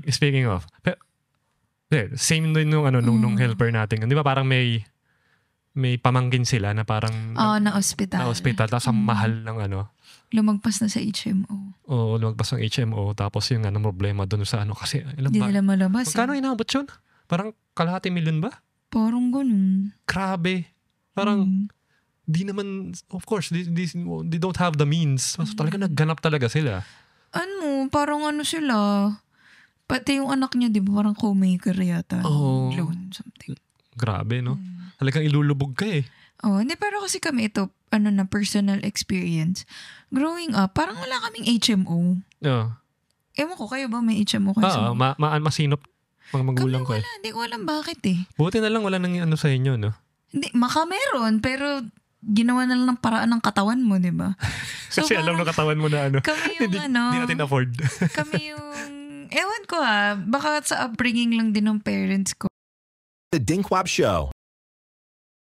speaking of, same din nung helper natin. Di ba parang may pamangkin sila na parang na ospital. Tapos ang mahal ng lumagpas na sa HMO. Oo, lumagpas ng HMO. Tapos yung problema doon sa kasi hindi nila malabas. Magkano inabot yun? Parang kalahati milyon ba? Parang ganun. Grabe. Parang di naman, of course, they don't have the means. So, talaga nagganap talaga sila. Parang sila, pati yung anak niya, di ba, parang co-maker yata. Loan, something. Grabe, no? Talagang ilulubog ka eh. Hindi, pero kasi kami ito, na personal experience. Growing up, parang wala kaming HMO. Ewan ko, kayo ba may HMO kayo? Masinop mga magulang ko eh. Hindi ko alam bakit eh. Buti na lang wala nang sa inyo, no? Hindi, meron, pero ginawa na lang ng paraan ng katawan mo, di ba? So, kasi alam ng katawan mo na kami yung hindi natin afford. Kami yung, ewan ko baka sa upbringing lang din ng parents ko. The Dinkwab Show.